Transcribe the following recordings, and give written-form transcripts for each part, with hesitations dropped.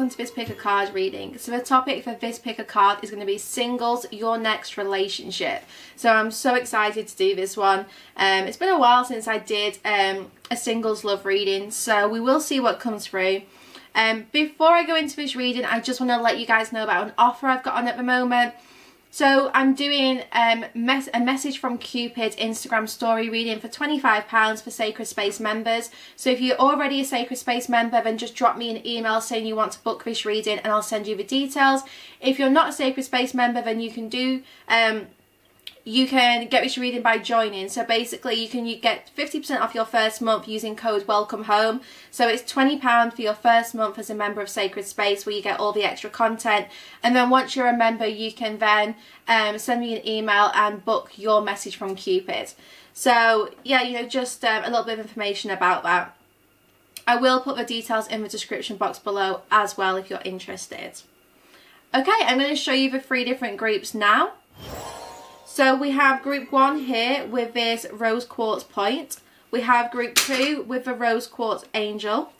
welcome to this pick a card reading. So the topic for this pick a card is going to be singles, your next relationship. So I'm so excited to do this one. It's been a while since I did a singles love reading, so we will see what comes through. Before I go into this reading, I just want to let you guys know about an offer I've got on at the moment. So I'm doing a message from Cupid Instagram story reading for £25 for Sacred Space members. So if you're already a Sacred Space member, then just drop me an email saying you want to book this reading and I'll send you the details. If you're not a Sacred Space member, then you can get this reading by joining. So basically you can get 50% off your first month using code welcome home. So it's £20 for your first month as a member of Sacred Space, where you get all the extra content, and then once you're a member you can then send me an email and book your message from Cupid. So yeah, just a little bit of information about that. I will put the details in the description box below as well if you're interested. Okay, I'm going to show you the 3 different groups now. So we have group 1 here with this rose quartz point. We have group 2 with the rose quartz angel.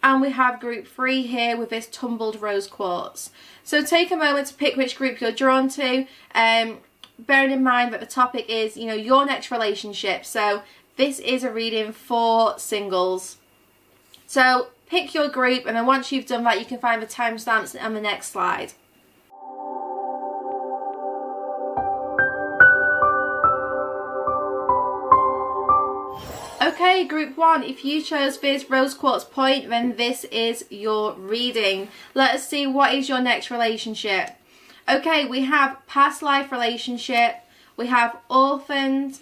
And we have group 3 here with this tumbled rose quartz. So take a moment to pick which group you're drawn to. Bearing in mind that the topic is, your next relationship. So this is a reading for singles. So pick your group, and then once you've done that, you can find the timestamps on the next slide. Okay, group 1, if you chose this rose quartz point, then this is your reading. Let us see, what is your next relationship? Okay, we have past life relationship, we have orphaned,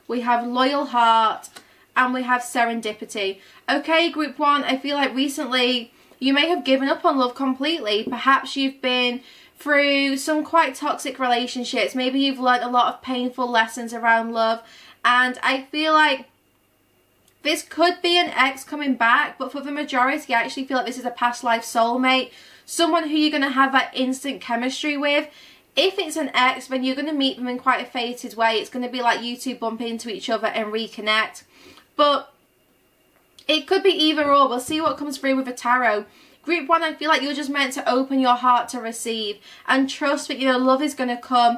we have loyal heart, and we have serendipity. Okay, group 1, I feel like recently you may have given up on love completely. Perhaps you've been through some quite toxic relationships. Maybe you've learned a lot of painful lessons around love, and I feel like this could be an ex coming back, but for the majority, I actually feel like this is a past life soulmate. Someone who you're going to have that instant chemistry with. If it's an ex, then you're going to meet them in quite a fated way. It's going to be like you two bump into each other and reconnect. But it could be either or. We'll see what comes through with the tarot. Group 1, I feel like you're just meant to open your heart to receive and trust that, love is going to come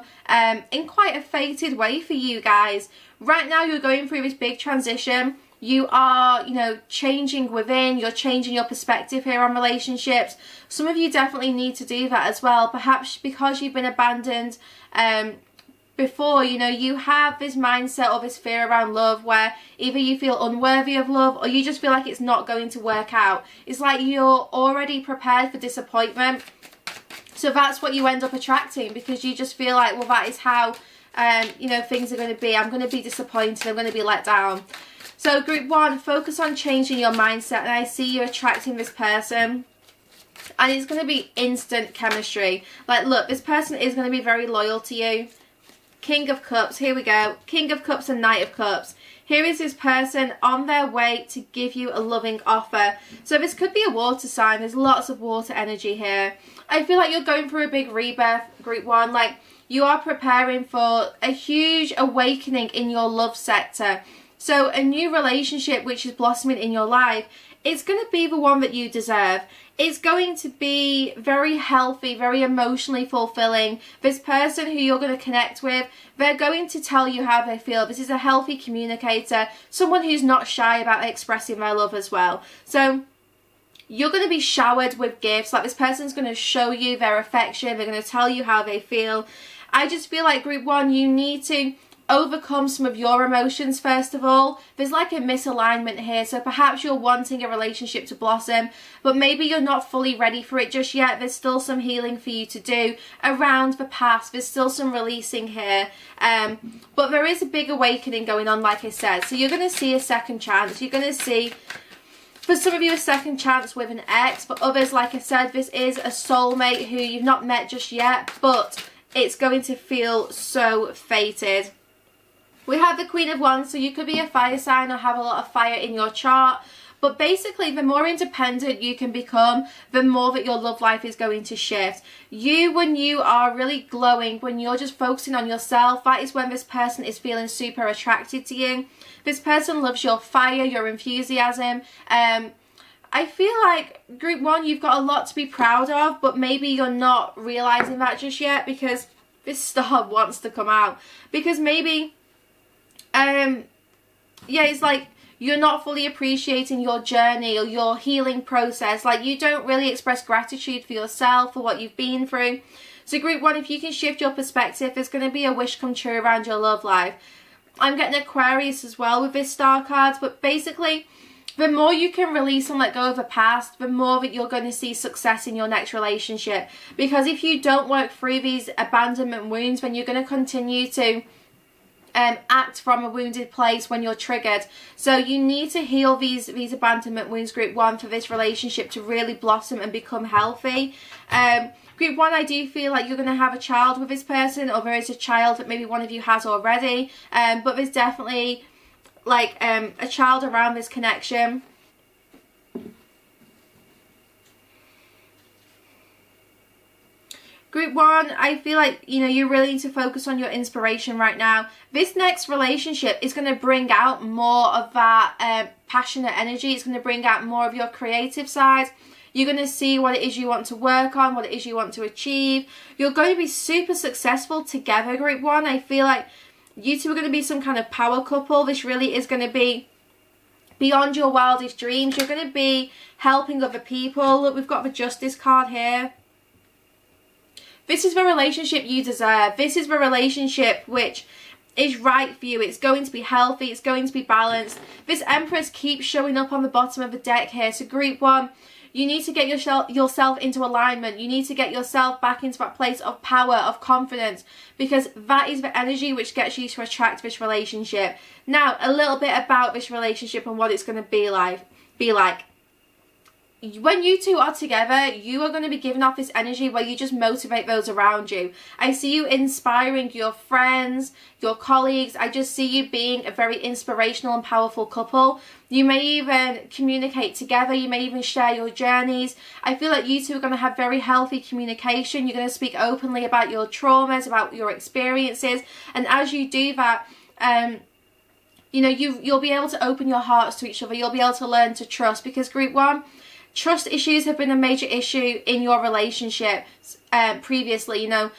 in quite a fated way for you guys. Right now, you're going through this big transition. You are, changing within, you're changing your perspective here on relationships. Some of you definitely need to do that as well. Perhaps because you've been abandoned before, you have this mindset or this fear around love where either you feel unworthy of love or you just feel like it's not going to work out. It's like you're already prepared for disappointment. So that's what you end up attracting, because you just feel like, well, that is how, things are going to be. I'm going to be disappointed. I'm going to be let down. So group 1, focus on changing your mindset, and I see you attracting this person, and it's going to be instant chemistry. Like, look, this person is going to be very loyal to you. King of Cups, here we go. King of Cups and Knight of Cups. Here is this person on their way to give you a loving offer. So this could be a water sign. There's lots of water energy here. I feel like you're going through a big rebirth, group 1. Like, you are preparing for a huge awakening in your love sector. So a new relationship which is blossoming in your life, it's going to be the one that you deserve. It's going to be very healthy, very emotionally fulfilling. This person who you're going to connect with, they're going to tell you how they feel. This is a healthy communicator, someone who's not shy about expressing their love as well. So you're going to be showered with gifts. Like, this person's going to show you their affection. They're going to tell you how they feel. I just feel like, group 1, you need to overcome some of your emotions first of all. There's like a misalignment here, so perhaps you're wanting a relationship to blossom, but maybe you're not fully ready for it just yet. There's still some healing for you to do around the past. There's still some releasing here, but there is a big awakening going on, like I said. So you're going to see a second chance. You're going to see, for some of you, a second chance with an ex. For others, like I said, this is a soulmate who you've not met just yet, but it's going to feel so fated. We have the Queen of Wands, so you could be a fire sign or have a lot of fire in your chart. But basically, the more independent you can become, the more that your love life is going to shift. When you are really glowing, when you're just focusing on yourself, that is when this person is feeling super attracted to you. This person loves your fire, your enthusiasm. I feel like group 1, you've got a lot to be proud of, but maybe you're not realizing that just yet because this star wants to come out. Because maybe, yeah, it's like you're not fully appreciating your journey or your healing process. Like, you don't really express gratitude for yourself, for what you've been through. So group 1, if you can shift your perspective, there's going to be a wish come true around your love life. I'm getting Aquarius as well with this star card, but basically, the more you can release and let go of the past, the more that you're going to see success in your next relationship. Because if you don't work through these abandonment wounds, then you're going to continue to act from a wounded place when you're triggered. So you need to heal these abandonment wounds, group 1, for this relationship to really blossom and become healthy. Group 1, I do feel like you're going to have a child with this person, or there is a child that maybe one of you has already. But there's definitely like a child around this connection. Group 1, I feel like, you know, you really need to focus on your inspiration right now. This next relationship is going to bring out more of that passionate energy. It's going to bring out more of your creative side. You're going to see what it is you want to work on, what it is you want to achieve. You're going to be super successful together, group 1. I feel like you two are going to be some kind of power couple. This really is going to be beyond your wildest dreams. You're going to be helping other people. Look, we've got the Justice card here. This is the relationship you deserve. This is the relationship which is right for you. It's going to be healthy. It's going to be balanced. This Empress keeps showing up on the bottom of the deck here. So group 1, you need to get yourself into alignment. You need to get yourself back into that place of power, of confidence, because that is the energy which gets you to attract this relationship. Now, a little bit about this relationship and what it's going to be like. When you two are together, you are going to be giving off this energy where you just motivate those around you. I see you inspiring your friends, your colleagues. I just see you being a very inspirational and powerful couple. You may even communicate together. You may even share your journeys. I feel like you two are going to have very healthy communication. You're going to speak openly about your traumas, about your experiences. And as you do that, you know, you'll be able to open your hearts to each other. You'll be able to learn to trust, because group 1, trust issues have been a major issue in your relationship previously, you know.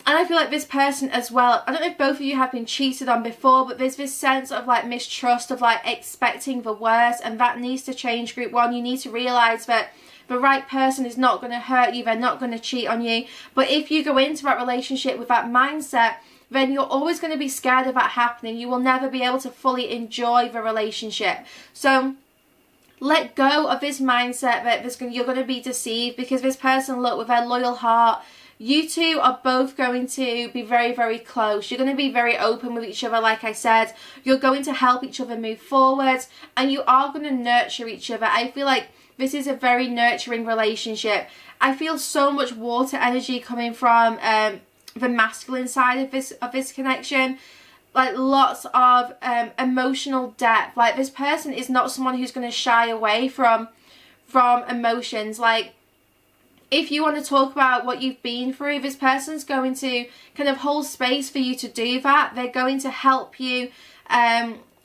And I feel like this person as well, I don't know if both of you have been cheated on before, but there's this sense of like mistrust, of like expecting the worst, and that needs to change, group 1. You need to realise that the right person is not going to hurt you, they're not going to cheat on you. But if you go into that relationship with that mindset, then you're always going to be scared of that happening. You will never be able to fully enjoy the relationship. So let go of this mindset that you're going to be deceived, because this person, look, with their loyal heart, you two are both going to be very, very close. You're going to be very open with each other, like I said. You're going to help each other move forward, and you are going to nurture each other. I feel like this is a very nurturing relationship. I feel so much water energy coming from the masculine side of this connection. Like lots of emotional depth. Like this person is not someone who's going to shy away from emotions. Like if you want to talk about what you've been through, this person's going to kind of hold space for you to do that. They're going to help you,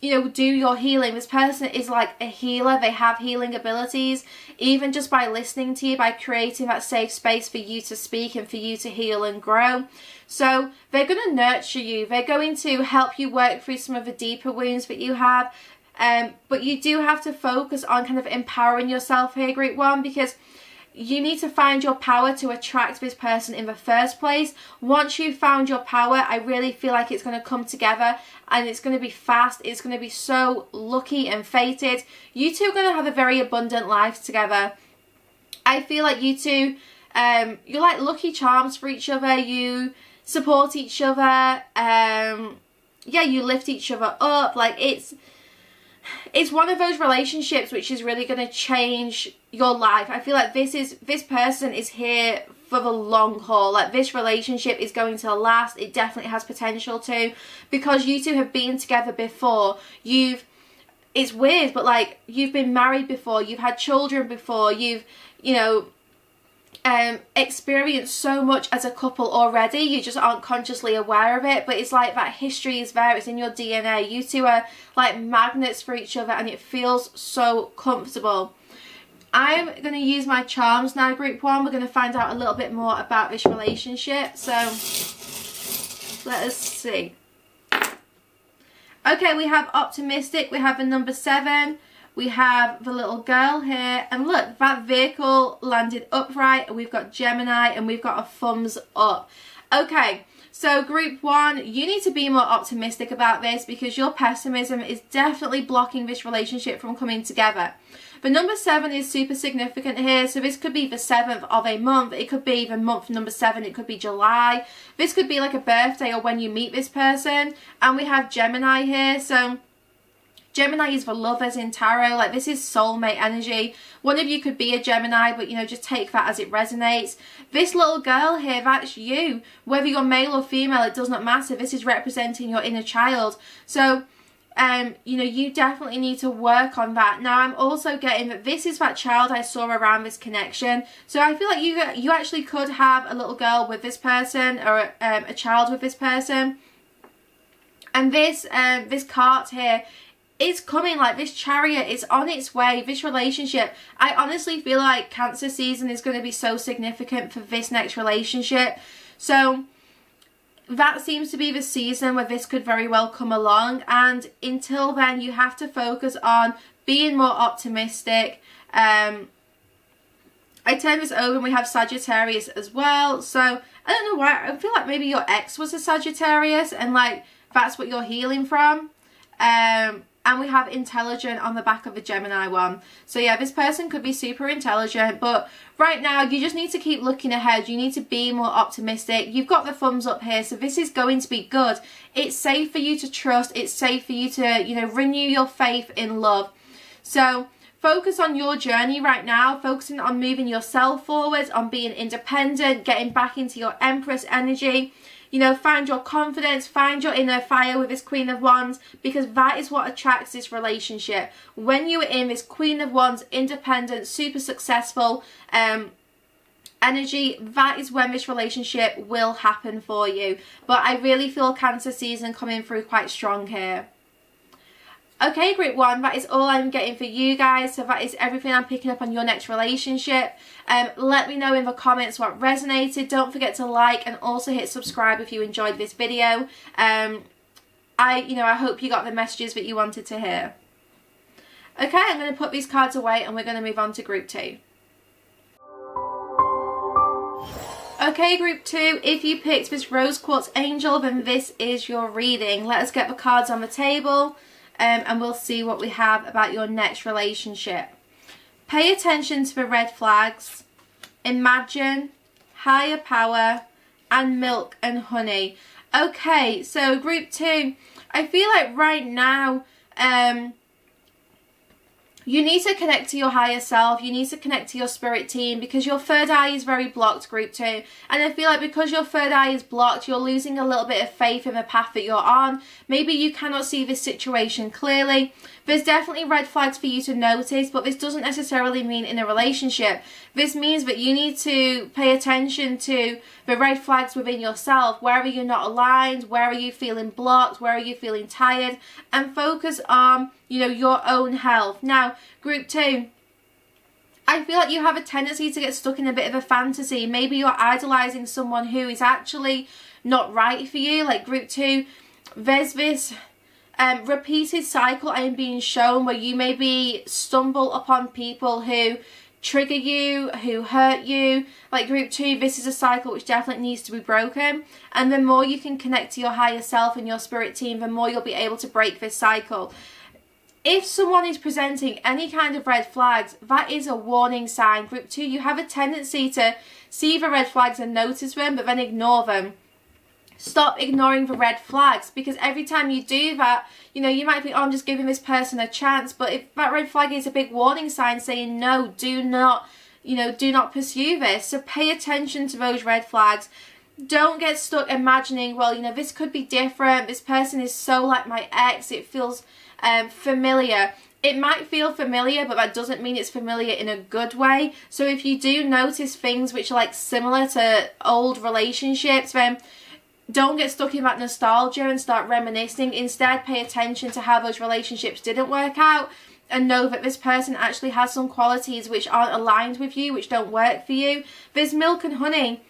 you know, do your healing. This person is like a healer. They have healing abilities, even just by listening to you, by creating that safe space for you to speak and for you to heal and grow. So they're going to nurture you. They're going to help you work through some of the deeper wounds that you have. But you do have to focus on kind of empowering yourself here, group 1, because you need to find your power to attract this person in the first place. Once you've found your power, I really feel like it's going to come together, and it's going to be fast. It's going to be so lucky and fated. You two are going to have a very abundant life together. I feel like you two, you're like lucky charms for each other. You support each other. Yeah, you lift each other up. Like it's one of those relationships which is really going to change your life. I feel like this person is here for the long haul. Like this relationship is going to last. It definitely has potential to, because you two have been together before. It's weird, but like you've been married before, you've had children before, you've, you know, experienced so much as a couple already. You just aren't consciously aware of it, but it's like that history is there. It's in your DNA. You two are like magnets for each other, and it feels so comfortable. I'm going to use my charms now, group 1. We're going to find out a little bit more about this relationship. So let us see. Okay, we have optimistic. We have the number 7. We have the little girl here. And look, that vehicle landed upright. We've got Gemini and we've got a thumbs up. Okay, so group 1, you need to be more optimistic about this because your pessimism is definitely blocking this relationship from coming together. The number 7 is super significant here. So this could be the 7th of a month. It could be the month number 7. It could be July. This could be like a birthday or when you meet this person. And we have Gemini here. So Gemini is for lovers in tarot. Like, this is soulmate energy. One of you could be a Gemini, but, you know, just take that as it resonates. This little girl here, that's you. Whether you're male or female, it does not matter. This is representing your inner child. So, you know, you definitely need to work on that. Now, I'm also getting that this is that child I saw around this connection. So I feel like you actually could have a little girl with this person or a child with this person. And this cart here, it's coming, like this chariot is on its way. This relationship, I honestly feel like Cancer season is going to be so significant for this next relationship. So that seems to be the season where this could very well come along. And until then, you have to focus on being more optimistic. I turn this over and we have Sagittarius as well. So I don't know why. I feel like maybe your ex was a Sagittarius and like that's what you're healing from. And we have intelligent on the back of the Gemini one. So yeah, this person could be super intelligent, but right now you just need to keep looking ahead. You need to be more optimistic. You've got the thumbs up here, so this is going to be good. It's safe for you to trust. It's safe for you to, you know, renew your faith in love. So focus on your journey right now, focusing on moving yourself forward, on being independent, getting back into your Empress energy. You know, find your confidence, find your inner fire with this Queen of Wands, because that is what attracts this relationship. When you are in this Queen of Wands, independent, super successful energy, that is when this relationship will happen for you. But I really feel Cancer season coming through quite strong here. Okay, group 1, that is all I'm getting for you guys. So that is everything I'm picking up on your next relationship. Let me know in the comments what resonated. Don't forget to like and also hit subscribe if you enjoyed this video. I hope you got the messages that you wanted to hear. Okay, I'm going to put these cards away and we're going to move on to group 2. Okay, group 2, if you picked this rose quartz angel, then this is your reading. Let us get the cards on the table. And we'll see what we have about your next relationship. Pay attention to the red flags, imagine, higher power, and milk and honey. Okay, so group 2, I feel like right now, you need to connect to your higher self. You need to connect to your spirit team because your third eye is very blocked, group 2. And I feel like because your third eye is blocked, you're losing a little bit of faith in the path that you're on. Maybe you cannot see this situation clearly. There's definitely red flags for you to notice, but this doesn't necessarily mean in a relationship. This means that you need to pay attention to the red flags within yourself. Where are you not aligned? Where are you feeling blocked? Where are you feeling tired? And focus on, you know, your own health. Now, group 2, I feel like you have a tendency to get stuck in a bit of a fantasy. Maybe you're idolizing someone who is actually not right for you. Like group 2, there's this repeated cycle I am being shown where you maybe stumble upon people who trigger you, who hurt you. Like group 2, this is a cycle which definitely needs to be broken. And the more you can connect to your higher self and your spirit team, the more you'll be able to break this cycle. If someone is presenting any kind of red flags, that is a warning sign. Group 2, you have a tendency to see the red flags and notice them, but then ignore them. Stop ignoring the red flags, because every time you do that, you know, you might think, oh, I'm just giving this person a chance. But if that red flag is a big warning sign saying, no, do not pursue this. So pay attention to those red flags. Don't get stuck imagining, well, you know, this could be different. This person is so like my ex. It feels familiar. It might feel familiar, but that doesn't mean it's familiar in a good way. So if you do notice things which are like similar to old relationships, then don't get stuck in that nostalgia and start reminiscing. Instead, pay attention to how those relationships didn't work out and know that this person actually has some qualities which aren't aligned with you, which don't work for you. This milk and honey,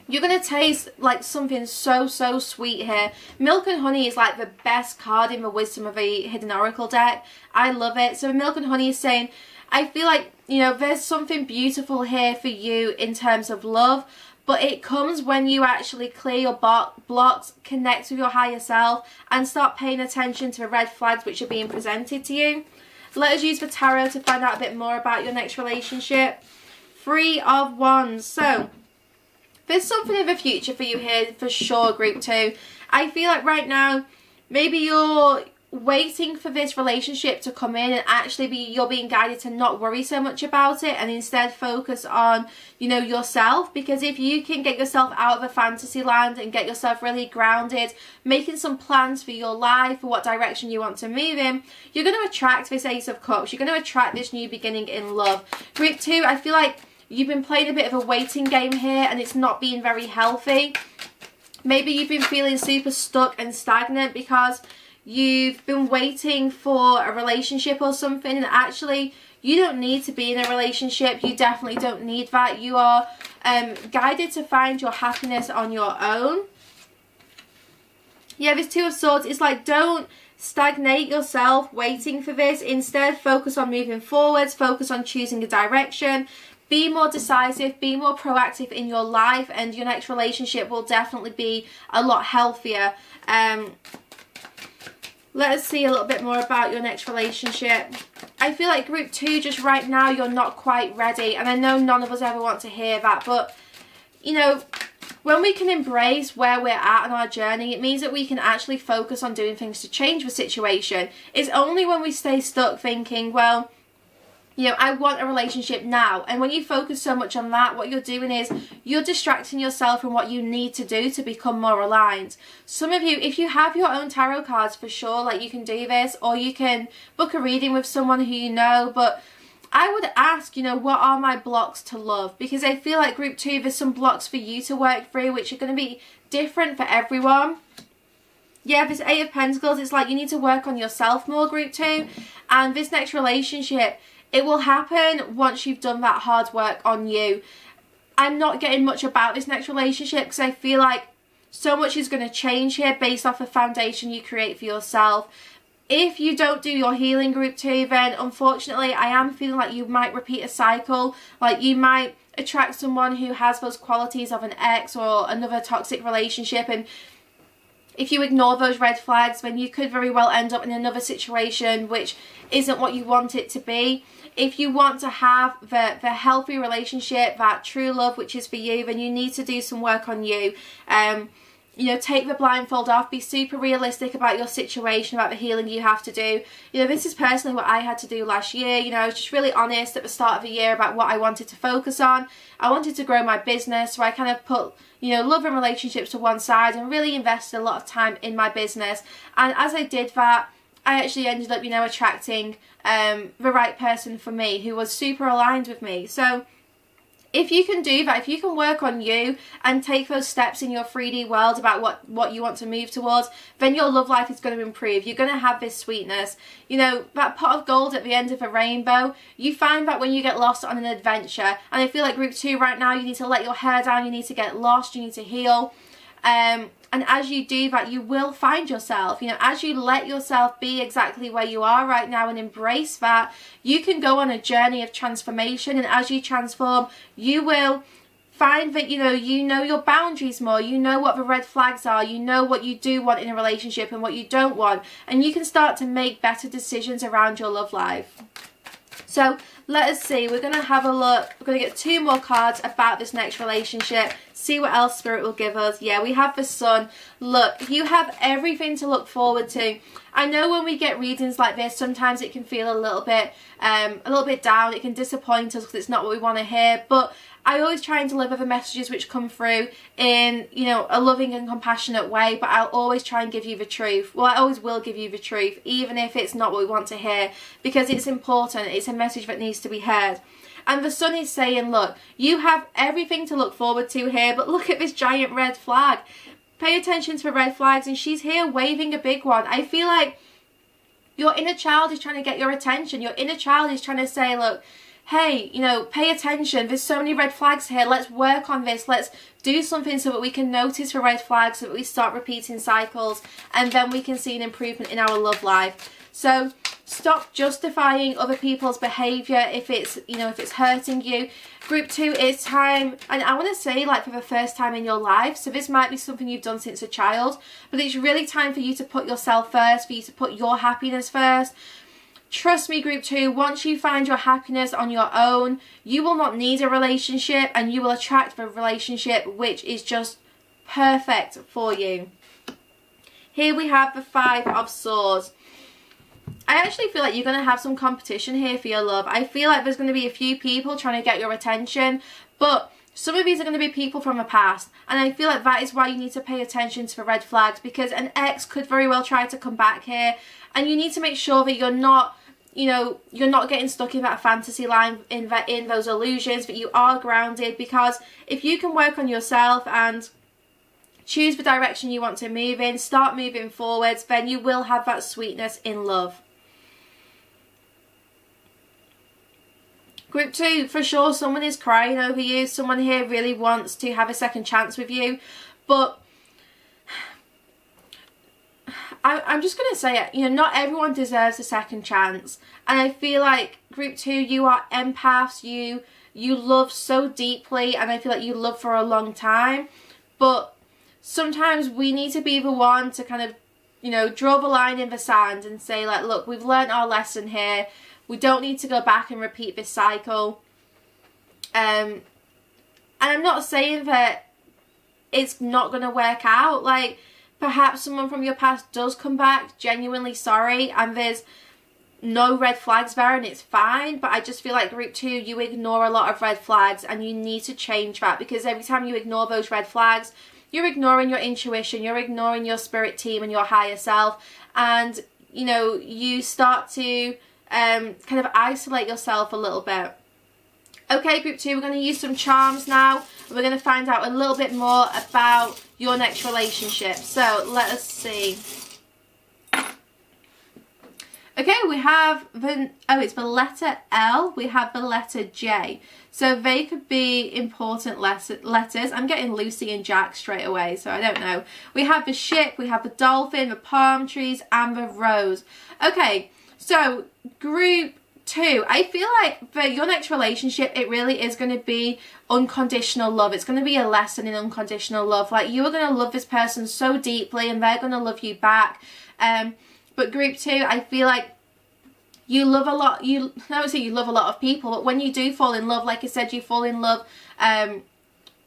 you're going to taste like something so sweet here. Milk and honey is like the best card in the Wisdom of a Hidden Oracle deck. I love it. So milk and honey is saying, I feel like, you know, there's something beautiful here for you in terms of love. But it comes when you actually clear your blocks, connect with your higher self, and start paying attention to the red flags which are being presented to you. Let us use the tarot to find out a bit more about your next relationship. 3 of Wands. So there's something in the future for you here for sure, group 2. I feel like right now, maybe you're waiting for this relationship to come in, and actually you're being guided to not worry so much about it and instead focus on, you know, yourself. Because if you can get yourself out of a fantasy land and get yourself really grounded, making some plans for your life, for what direction you want to move in, you're going to attract this Ace of Cups. You're going to attract this new beginning in love. Group 2, I feel like you've been playing a bit of a waiting game here, and it's not being very healthy. Maybe you've been feeling super stuck and stagnant because you've been waiting for a relationship or something, and actually you don't need to be in a relationship. You definitely don't need that. You are guided to find your happiness on your own. Yeah, this 2 of Swords is like, don't stagnate yourself waiting for this. Instead, focus on moving forwards, focus on choosing a direction. Be more decisive, be more proactive in your life, and your next relationship will definitely be a lot healthier. Let us see a little bit more about your next relationship. I feel like group 2, just right now, you're not quite ready. And I know none of us ever want to hear that. But, you know, when we can embrace where we're at on our journey, it means that we can actually focus on doing things to change the situation. It's only when we stay stuck thinking, well, you know, I want a relationship now. And when you focus so much on that, what you're doing is you're distracting yourself from what you need to do to become more aligned. Some of you, if you have your own tarot cards, for sure, like, you can do this, or you can book a reading with someone who you know. But I would ask, you know, what are my blocks to love? Because I feel like group 2, there's some blocks for you to work through, which are going to be different for everyone. Yeah, this 8 of Pentacles, it's like you need to work on yourself more, group 2. And this next relationship, it will happen once you've done that hard work on you. I'm not getting much about this next relationship because I feel like so much is going to change here based off the foundation you create for yourself. If you don't do your healing, group 2, then unfortunately I am feeling like you might repeat a cycle. Like, you might attract someone who has those qualities of an ex or another toxic relationship, and if you ignore those red flags, then you could very well end up in another situation which isn't what you want it to be. If you want to have the healthy relationship, that true love which is for you, then you need to do some work on you. You know, take the blindfold off, be super realistic about your situation, about the healing you have to do. You know, this is personally what I had to do last year. You know, I was just really honest at the start of the year about what I wanted to focus on. I wanted to grow my business, so I kind of put, you know, love and relationships to one side and really invested a lot of time in my business. And as I did that, I actually ended up, you know, attracting the right person for me who was super aligned with me. So if you can do that, if you can work on you and take those steps in your 3D world about what you want to move towards, then your love life is going to improve. You're going to have this sweetness. You know, that pot of gold at the end of a rainbow, you find that when you get lost on an adventure. And I feel like group 2 right now, you need to let your hair down, you need to get lost, you need to heal. And as you do that, you will find yourself. You know, as you let yourself be exactly where you are right now and embrace that, you can go on a journey of transformation. And as you transform, you will find that, you know your boundaries more. You know what the red flags are. You know what you do want in a relationship and what you don't want. And you can start to make better decisions around your love life. So let us see. We're going to have a look. We're going to get 2 more cards about this next relationship. See what else Spirit will give us. Yeah, we have the Sun. Look, you have everything to look forward to. I know when we get readings like this, sometimes it can feel a little bit down. It can disappoint us because it's not what we want to hear. But I always try and deliver the messages which come through in, you know, a loving and compassionate way, but I'll always try and give you the truth. Well, I always will give you the truth, even if it's not what we want to hear, because it's important. It's a message that needs to be heard. And the Sun is saying, look, you have everything to look forward to here, but look at this giant red flag. Pay attention to the red flags, and she's here waving a big one. I feel like Your inner child is trying to get your attention. Your inner child is trying to say, look, hey, you know, pay attention. There's so many red flags here. Let's work on this. Let's do something so that we can notice for red flags, so that we start repeating cycles, and then we can see an improvement in our love life. So stop justifying other people's behavior if it's, you know, if it's hurting you. Group 2, it's time, and I want to say, like, for the first time in your life, so this might be something you've done since a child, but it's really time for you to put yourself first, for you to put your happiness first. Trust me, Group 2, once you find your happiness on your own, you will not need a relationship, and you will attract a relationship which is just perfect for you. Here we have the 5 of Swords. I actually feel like you're going to have some competition here for your love. I feel like there's going to be a few people trying to get your attention, but some of these are going to be people from the past, and I feel like that is why you need to pay attention to the red flags, because an ex could very well try to come back here, and you need to make sure that you're not, you know, you're not getting stuck in that fantasy line, in those illusions, that you are grounded, because if you can work on yourself and choose the direction you want to move in, start moving forwards, then you will have that sweetness in love. Group 2, for sure, someone is crying over you. Someone here really wants to have a second chance with you. But I'm just going to say it, you know, not everyone deserves a second chance. And I feel like, Group 2, you are empaths. You love so deeply, and I feel like you love for a long time. But sometimes we need to be the one to kind of, you know, draw the line in the sand and say, like, look, we've learned our lesson here. We don't need to go back and repeat this cycle. And I'm not saying that it's not going to work out. Like, perhaps someone from your past does come back genuinely sorry, and there's no red flags there, and it's fine. But I just feel like, Group 2, you ignore a lot of red flags, and you need to change that, because every time you ignore those red flags, you're ignoring your intuition, you're ignoring your spirit team and your higher self, and, you know, you start to kind of isolate yourself a little bit. Okay, Group 2, we're going to use some charms now. We're going to find out a little bit more about your next relationship. So let us see. Okay, we have it's the letter L. We have the letter J. So they could be important letters. I'm getting Lucy and Jack straight away, so I don't know. We have the ship, we have the dolphin, the palm trees, and the rose. Okay, so Group 2, I feel like for your next relationship, it really is going to be unconditional love. It's going to be a lesson in unconditional love. Like, you are going to love this person so deeply, and they're going to love you back. But Group 2, I feel like you love a lot. I would say you love a lot of people, but when you do fall in love, like I said, you fall in love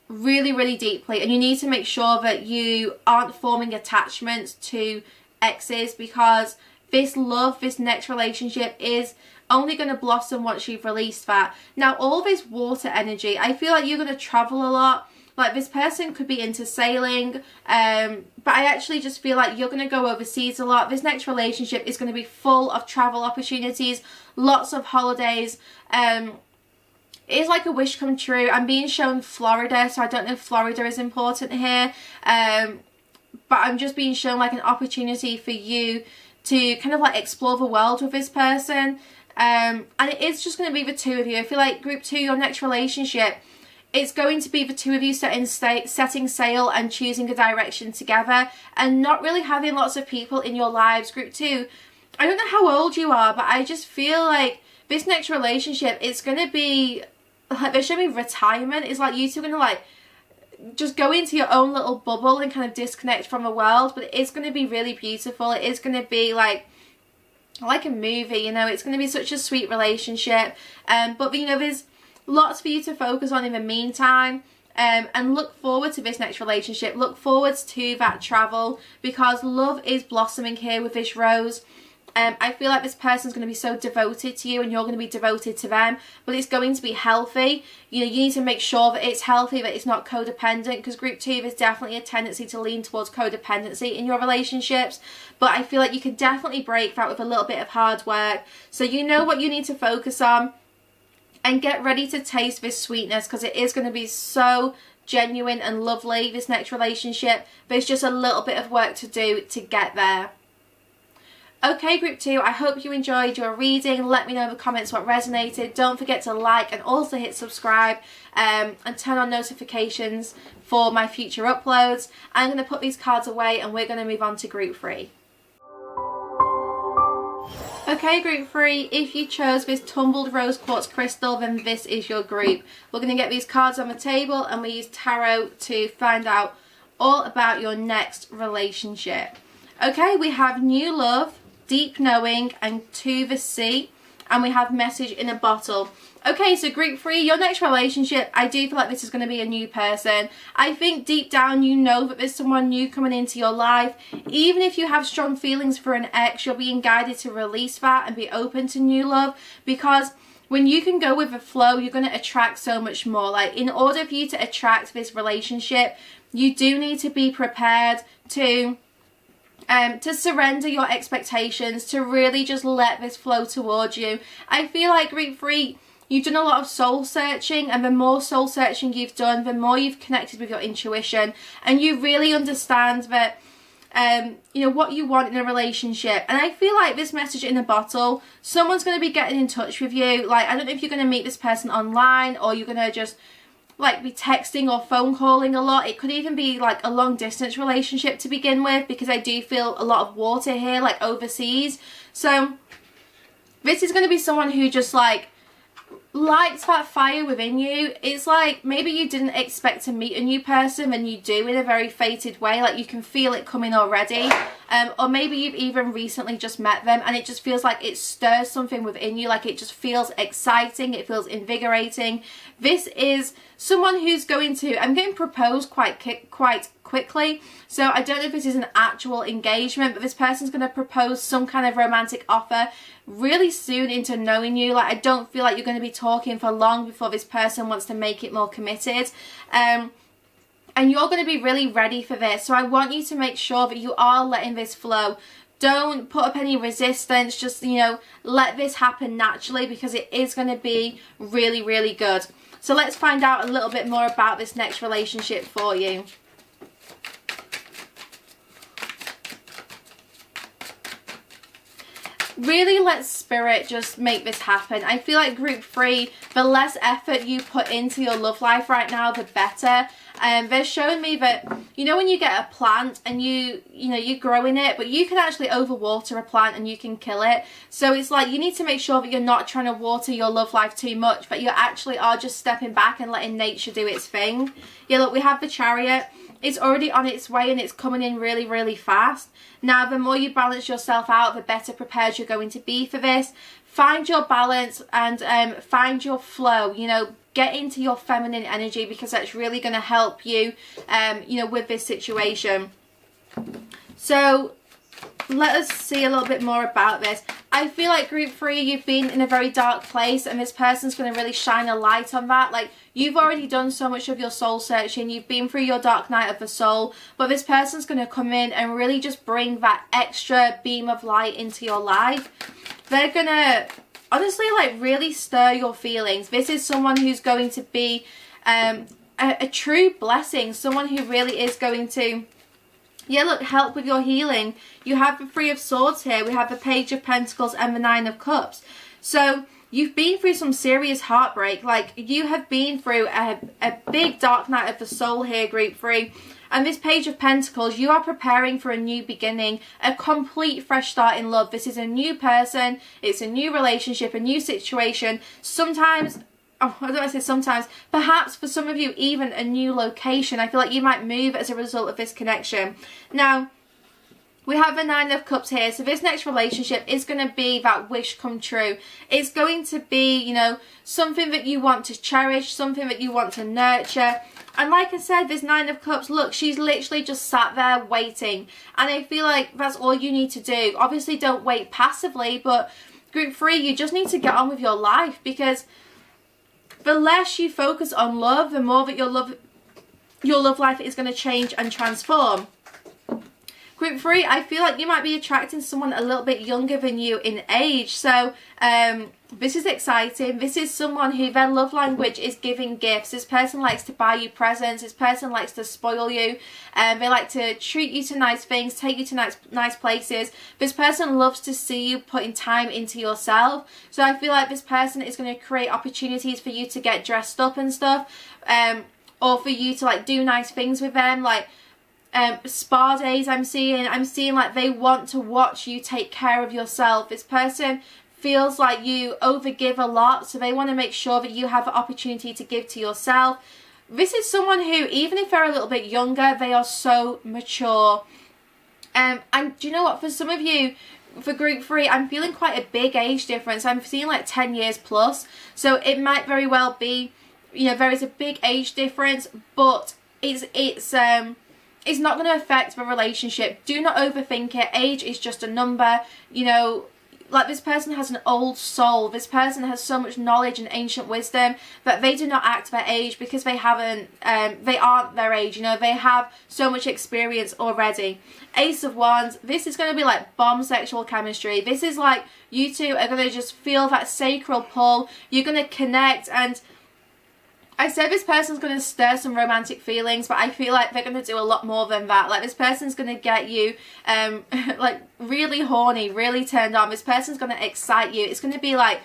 really, really deeply, and you need to make sure that you aren't forming attachments to exes, because this love, this next relationship is only going to blossom once you've released that. Now, all this water energy, I feel like you're going to travel a lot. Like, this person could be into sailing, but I actually just feel like you're going to go overseas a lot. This next relationship is going to be full of travel opportunities, lots of holidays. It's like a wish come true. I'm being shown Florida, so I don't know if Florida is important here, but I'm just being shown like an opportunity for you to kind of like explore the world with this person, and it is just going to be the two of you. I feel like, Group 2, your next relationship, it's going to be the two of you setting sail and choosing a direction together, and not really having lots of people in your lives. Group 2, I don't know how old you are, but I just feel like this next relationship, it's going to be like, there should be retirement. It's like you two are going to like just go into your own little bubble and kind of disconnect from the world, but it's going to be really beautiful. It is going to be like a movie, you know. It's going to be such a sweet relationship, but you know, there's lots for you to focus on in the meantime, and look forward to this next relationship. Look forward to that travel, because love is blossoming here with this rose. I feel like this person's going to be so devoted to you, and you're going to be devoted to them, but it's going to be healthy. You know, you need to make sure that it's healthy, that it's not codependent, because Group 2, there's definitely a tendency to lean towards codependency in your relationships, but I feel like you can definitely break that with a little bit of hard work. So you know what you need to focus on, and get ready to taste this sweetness, because it is going to be so genuine and lovely, this next relationship. There's just a little bit of work to do to get there. Okay, group 2, I hope you enjoyed your reading. Let me know in the comments what resonated. Don't forget to like and also hit subscribe and turn on notifications for my future uploads. I'm going to put these cards away and we're going to move on to group 3. Okay, group 3, if you chose this tumbled rose quartz crystal, then this is your group. We're going to get these cards on the table and we use tarot to find out all about your next relationship. Okay, we have new love, deep knowing, and to the sea, and we have message in a bottle. Okay, so group 3, your next relationship, I do feel like this is going to be a new person. I think deep down you know that there's someone new coming into your life. Even if you have strong feelings for an ex, you're being guided to release that and be open to new love, because when you can go with the flow, you're going to attract so much more. Like, in order for you to attract this relationship, you do need to be prepared to surrender your expectations, to really just let this flow towards you. I feel like group 3, you've done a lot of soul searching, and the more soul searching you've done, the more you've connected with your intuition, and you really understand that you know, what you want in a relationship. And I feel like this message in a bottle, someone's going to be getting in touch with you. Like, I don't know if you're going to meet this person online, or you're going to just like be texting or phone calling a lot. It could even be like a long distance relationship to begin with, because I do feel a lot of water here, like overseas. So this is going to be someone who just like lights that fire within you. It's like maybe you didn't expect to meet a new person, and you do in a very fated way. Like, you can feel it coming already, or maybe you've even recently just met them and it just feels like it stirs something within you. Like, it just feels exciting, it feels invigorating. This is someone who's going to, I'm getting proposed quite quickly, so I don't know if this is an actual engagement, but this person's going to propose some kind of romantic offer really soon into knowing you. Like, I don't feel like you're going to be talking for long before this person wants to make it more committed, and you're going to be really ready for this. So I want you to make sure that you are letting this flow. Don't put up any resistance, just, you know, let this happen naturally, because it is going to be really, really good. So let's find out a little bit more about this next relationship for you. Really let spirit just make this happen. I feel like group 3, the less effort you put into your love life right now, the better. They're showing me that, you know, when you get a plant and you're growing it, but you can actually overwater a plant and you can kill it. So it's like you need to make sure that you're not trying to water your love life too much, but you actually are just stepping back and letting nature do its thing. Yeah, look, we have the Chariot. It's already on its way and it's coming in really, really fast. Now, the more you balance yourself out, the better prepared you're going to be for this. Find your balance and find your flow. You know, get into your feminine energy, because that's really going to help you, you know, with this situation. So let us see a little bit more about this. I feel like group 3, you've been in a very dark place, and this person's going to really shine a light on that. Like, you've already done so much of your soul searching, you've been through your dark night of the soul, but this person's going to come in and really just bring that extra beam of light into your life. They're going to honestly like really stir your feelings. This is someone who's going to be a true blessing, someone who really is going to, yeah, look, help with your healing. You have the 3 of Swords here. We have the Page of Pentacles and the 9 of Cups. So you've been through some serious heartbreak. Like, you have been through a big dark night of the soul here, group 3. And this Page of Pentacles, you are preparing for a new beginning, a complete fresh start in love. This is a new person. It's a new relationship, a new situation. Sometimes, oh, I don't want to say sometimes, perhaps for some of you, even a new location. I feel like you might move as a result of this connection. Now, we have the 9 of Cups here. So this next relationship is going to be that wish come true. It's going to be, you know, something that you want to cherish, something that you want to nurture. And like I said, this 9 of Cups, look, she's literally just sat there waiting. And I feel like that's all you need to do. Obviously, don't wait passively, but group 3, you just need to get on with your life, because the less you focus on love, the more that your love life is going to change and transform. Group 3, I feel like you might be attracting someone a little bit younger than you in age. So this is exciting. This is someone who their love language is giving gifts. This person likes to buy you presents. This person likes to spoil you. They like to treat you to nice things, take you to nice places. This person loves to see you putting time into yourself. So I feel like this person is going to create opportunities for you to get dressed up and stuff, or for you to like do nice things with them, like spa days. I'm seeing like they want to watch you take care of yourself. This person feels like you overgive a lot, so they want to make sure that you have the opportunity to give to yourself. This is someone who, even if they're a little bit younger, they are so mature. And do you know what, for some of you, for group 3, I'm feeling quite a big age difference. I'm seeing like 10 years plus, so it might very well be, you know, there is a big age difference, but it's not going to affect the relationship. Do not overthink it. Age is just a number. You know, like this person has an old soul. This person has so much knowledge and ancient wisdom that they do not act their age because they haven't, they aren't their age. You know, they have so much experience already. Ace of Wands, this is going to be like bomb sexual chemistry. This is like you two are going to just feel that sacral pull. You're going to connect, and I said this person's going to stir some romantic feelings, but I feel like they're going to do a lot more than that. Like this person's going to get you like really horny, really turned on. This person's going to excite you. It's going to be like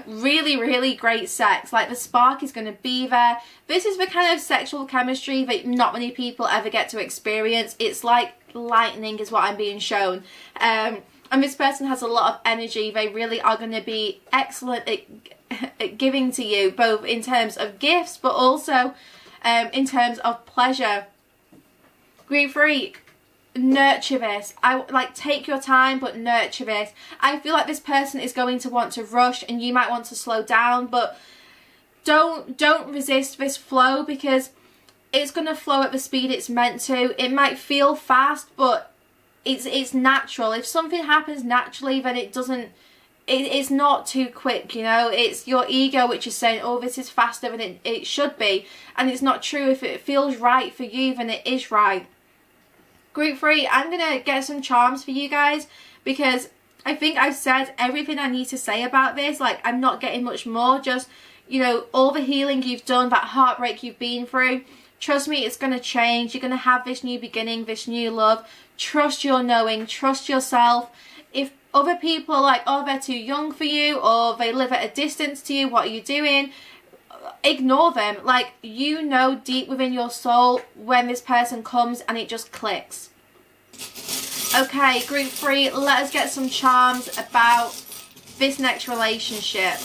really, really great sex. Like the spark is going to be there. This is the kind of sexual chemistry that not many people ever get to experience. It's like lightning is what I'm being shown. And this person has a lot of energy. They really are going to be excellent at giving to you, both in terms of gifts but also in terms of pleasure. Group 3, nurture this. I like, take your time, but nurture this. I feel like this person is going to want to rush and you might want to slow down, but don't resist this flow, because it's going to flow at the speed it's meant to. It might feel fast, but it's natural. If something happens naturally, then it's not too quick, you know. It's your ego which is saying, oh, this is faster than it should be, and it's not true. If it feels right for you, then it is right. Group 3, I'm gonna get some charms for you guys, because I think I've said everything I need to say about this. Like, I'm not getting much more. Just, you know, all the healing you've done, that heartbreak you've been through, trust me, it's going to change. You're going to have this new beginning, this new love. Trust your knowing, trust yourself. If other people are like, oh, they're too young for you, or they live at a distance to you, what are you doing? Ignore them. Like, you know deep within your soul when this person comes and it just clicks. Okay, group 3, let us get some charms about this next relationship.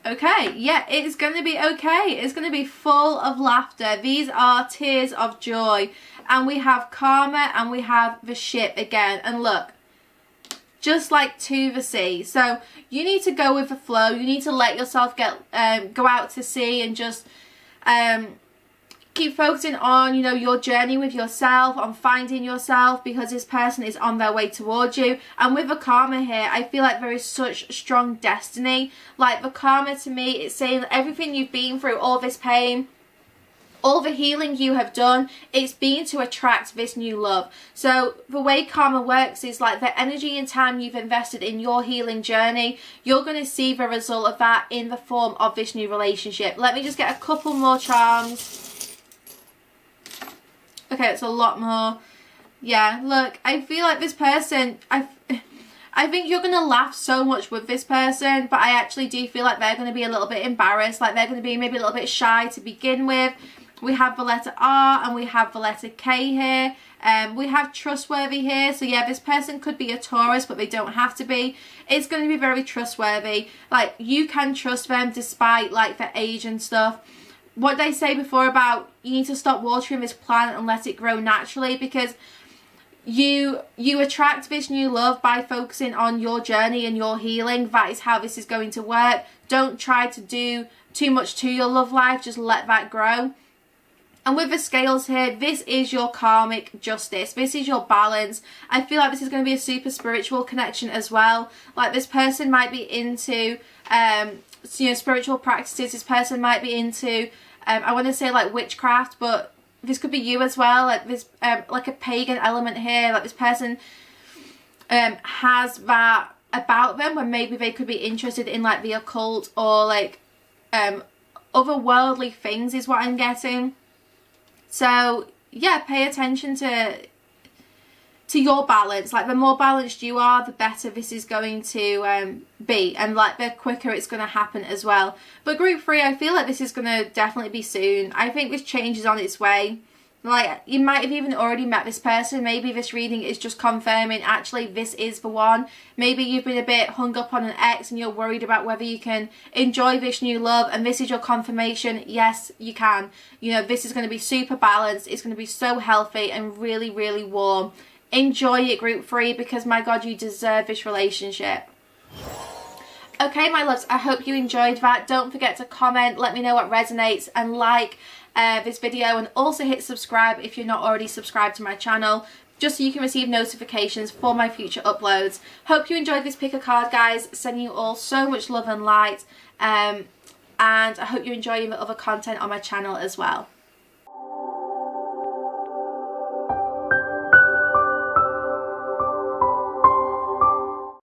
Okay, yeah, it's going to be okay. It's going to be full of laughter. These are tears of joy. And we have karma and we have the ship again. And look, just like to the sea. So you need to go with the flow. You need to let yourself go out to sea and just keep focusing on, you know, your journey with yourself, on finding yourself, because this person is on their way towards you. And with the karma here, I feel like there is such strong destiny. Like, the karma to me, it's saying that everything you've been through, all this pain, all the healing you have done, it's been to attract this new love. So the way karma works is like the energy and time you've invested in your healing journey, you're going to see the result of that in the form of this new relationship. Let me just get a couple more charms. Okay, it's a lot more. Yeah, look, I feel like this person, I think you're going to laugh so much with this person, but I actually do feel like they're going to be a little bit embarrassed. Like, they're going to be maybe a little bit shy to begin with. We have the letter R and we have the letter K here. We have trustworthy here. So yeah, this person could be a Taurus, but they don't have to be. It's going to be very trustworthy. Like, you can trust them despite like their age and stuff. What they say before about you need to stop watering this plant and let it grow naturally, because you attract this new love by focusing on your journey and your healing. That is how this is going to work. Don't try to do too much to your love life. Just let that grow. And with the scales here, this is your karmic justice. This is your balance. I feel like this is going to be a super spiritual connection as well. Like, this person might be into, you know, spiritual practices. This person might be into I want to say like witchcraft, but this could be you as well. Like this, like a pagan element here. Like this person has that about them, where maybe they could be interested in like the occult or like otherworldly things is what I'm getting. So yeah, pay attention to your balance. Like the more balanced you are, the better this is going to be, and like the quicker it's going to happen as well. But group 3, I feel like this is going to definitely be soon. I think this change is on its way. Like you might have even already met this person. Maybe this reading is just confirming actually this is the one. Maybe you've been a bit hung up on an ex and you're worried about whether you can enjoy this new love, and this is your confirmation. Yes, you can. You know, this is going to be super balanced. It's going to be so healthy and really, really warm. Enjoy it, group 3, because my God, you deserve this relationship. Okay, my loves, I hope you enjoyed that. Don't forget to comment, let me know what resonates, and like this video, and also hit subscribe if you're not already subscribed to my channel, just so you can receive notifications for my future uploads. Hope you enjoyed this pick a card, guys. Sending you all so much love and light, and I hope you're enjoying the other content on my channel as well.